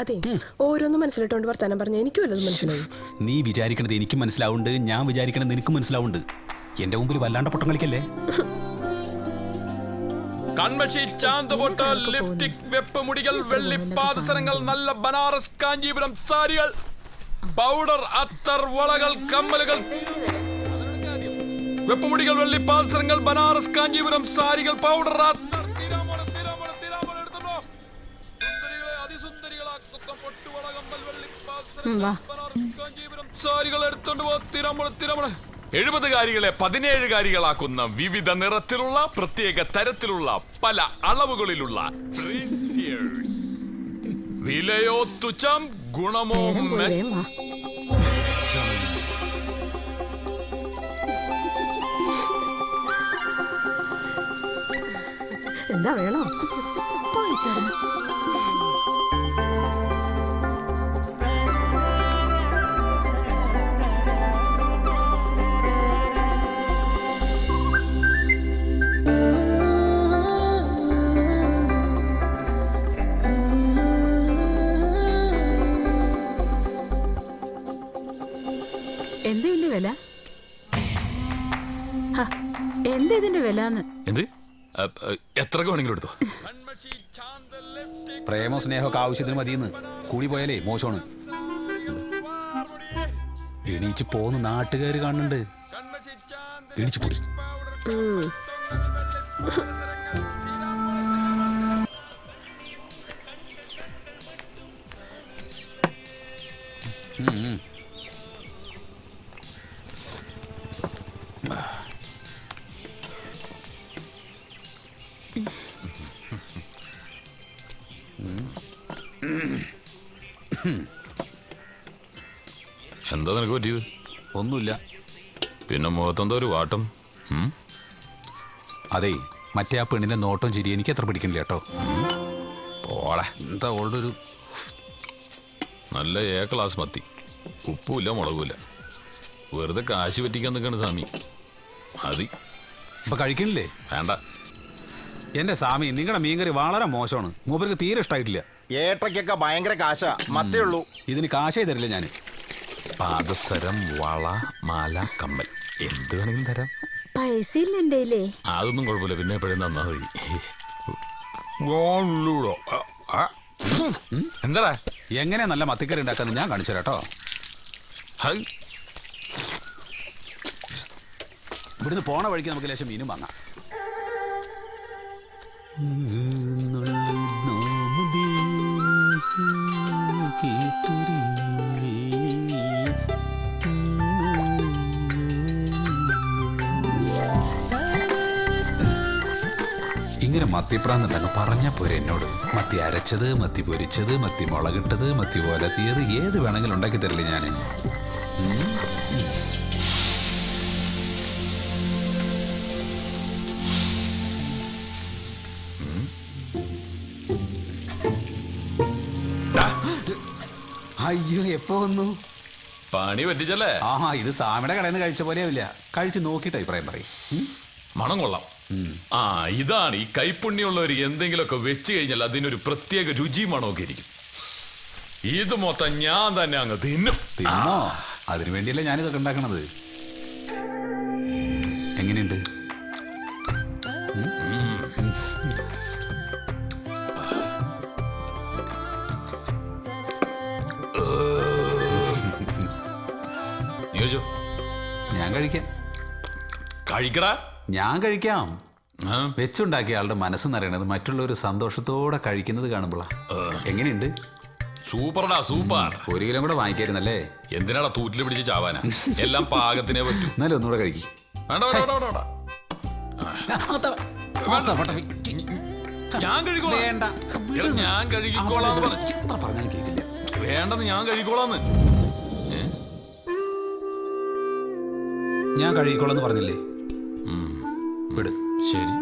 അതെ, ഓരോന്നും മനസ്സിലിട്ടോണ്ട് വർത്താനം പറഞ്ഞ എനിക്ക് വല്ലതും മനസ്സിലാവും. നീ വിചാരിക്കണത് എനിക്ക് മനസ്സിലാവുന്നുണ്ട്, ഞാൻ വിചാരിക്കണത് നിനക്ക് മനസ്സിലാവുന്നുണ്ട്. എന്റെ മുമ്പിൽ വല്ലാണ്ട് പൊട്ടം കളിക്കല്ലേ. കൺമഷി, ചാന്തപൊട്ട, ലിപ്സ്റ്റിക്, വെപ്പുമുടികൾ, വെള്ളി പാദസരങ്ങൾ, നല്ല ബനാറസ് കാഞ്ചീപുരം സാരികൾ, പൗഡർ, അത്തർ, വളകൾ, കമ്മലുകൾ. വെപ്പുമുടികൾ, വെള്ളി പാദസരങ്ങൾ, ബനാറസ് കാഞ്ചീപുരം സാരികൾ, പൗഡർ, അത്തർ. സാരികൾ എടുത്തോണ്ട് പോ. 70 കാരികളെ 17 കാരികളാക്കുന്ന വിവിധ നിറത്തിലുള്ള, പ്രത്യേക തരത്തിലുള്ള, പല അളവുകളിലുള്ള വിലയോ തുച്ഛം, ഗുണമോ എന്താ വേണോ? എന്താ ഇതിന്റെ വില? എന്താ ഇതിന്റെ വില? എന്ത് എത്ര വേണമെങ്കിലും എടുത്തോ. പ്രേമോ സ്നേഹമൊക്കെ ആവശ്യത്തിന് മതിയെന്ന് കൂടി പോയാലേ മോശമാണ്. എണീച്ച് പോന്ന് നാട്ടുകാർ കാണുന്നുണ്ട്. എണീച്ച് പൊടി. എന്താ നിനക്ക് പറ്റിയത്? ഒന്നുമില്ല. പിന്നെ മുഖത്തെന്താ ഒരു വാട്ടം? അതെ, മറ്റേ ആ പെണ്ണിന്റെ നോട്ടം ചിരി എനിക്ക് അത്ര പിടിക്കണില്ല കേട്ടോ. പോളെ, എന്താ ഓൾഡ് ഒരു നല്ല A ക്ലാസ് മത്തി, ഉപ്പുമില്ല മുളകുമില്ല. വെറുതെ കാശ് പറ്റിക്കാൻ നിൽക്കണ സ്വാമി. മതി. ഇപ്പൊ കഴിക്കണില്ലേ? വേണ്ട. എന്റെ സ്വാമി, നിങ്ങളുടെ മീൻകറി വളരെ മോശമാണ്. മൂപ്പർക്ക് തീരെ ഇഷ്ടമായിട്ടില്ല. ഏട്ടയ്ക്കൊക്കെ ഭയങ്കര കാശാ, മത്തേ ഉള്ളൂ. ഇതിന് കാശേ തരില്ല ഞാൻ. പാദസരം, വള, മാല, കമ്മൽ എന്ത് വേണമെങ്കിലും തരാം. പൈസ ഇല്ലേ? അതൊന്നും കുഴപ്പമില്ല, പിന്നെ എപ്പോഴും തന്നാ മതി. എന്താ എങ്ങനെ നല്ല മത്തിക്കറി ഉണ്ടാക്കാന്ന് ഞാൻ കാണിച്ചു കേട്ടോ. ഇവിടുന്ന് പോണ വഴിക്ക് നമുക്ക് ലേശം മീനും വാങ്ങാം. ഇങ്ങനെ മത്തിപ്രാന്നുണ്ടങ്ങ് പറഞ്ഞ പോരെ എന്നോട്. മത്തി അരച്ചത്, മത്തി പൊരിച്ചത്, മത്തി മുളകിട്ടത്, മത്തി പോലത്തിയത്, ഏത് വേണമെങ്കിലും ഉണ്ടാക്കി തരില്ലേ ഞാൻ. അയ്യോ, എപ്പോ വന്നു? പണി പറ്റിച്ചല്ലേ? ആഹാ, ഇത് സാമിയുടെ കടയിൽ നിന്ന് കഴിച്ച പോലെയാവില്ല. കഴിച്ച് നോക്കിയിട്ട് അഭിപ്രായം പറയും. മണം കൊള്ളാം. ആ, ഇതാണ് ഈ കൈപ്പുണ്യമുള്ളവർ എന്തെങ്കിലുമൊക്കെ വെച്ച് കഴിഞ്ഞാൽ അതിനൊരു പ്രത്യേക രുചി മണമൊക്കെ ഇരിക്കും. ഇത് മൊത്തം ഞാൻ തന്നെ അങ്ങ് തിന്നും. തിന്നോ? അതിനു വേണ്ടിയല്ലേ ഞാനിതൊക്കെ ഉണ്ടാക്കണത്. എങ്ങനെയുണ്ട്? ഞാൻ കഴിക്കാം. കഴിക്കടാ. ഞാൻ കഴിക്കാം. വെച്ചുണ്ടാക്കിയ ആളുടെ മനസ്സെന്നറിയണത് മറ്റുള്ളവർ സന്തോഷത്തോടെ കഴിക്കുന്നത് കാണുമ്പോളാ. എങ്ങനെയുണ്ട്? സൂപ്പർടാ, സൂപ്പർ. 1 കിലോ കൂടെ വാങ്ങിക്കായിരുന്നല്ലേ? എന്തിനാടാ തൂറ്റില് പിടിച്ച് ചാവാനാ? എല്ലാം പാകത്തിനെ പറ്റൂ. എന്നാലും ഒന്നുകൂടെ കഴിക്കും. ഞാൻ കഴിക്കോളാം. ഞാൻ കഴിക്കോളാന്ന് പറഞ്ഞാലും കേൾക്കില്ല. വേണ്ടെന്ന് ഞാൻ കഴിക്കോളാന്ന്. ഞാൻ കഴിക്കോളാന്ന് പറഞ്ഞില്ലേ? വിട്. ശരി.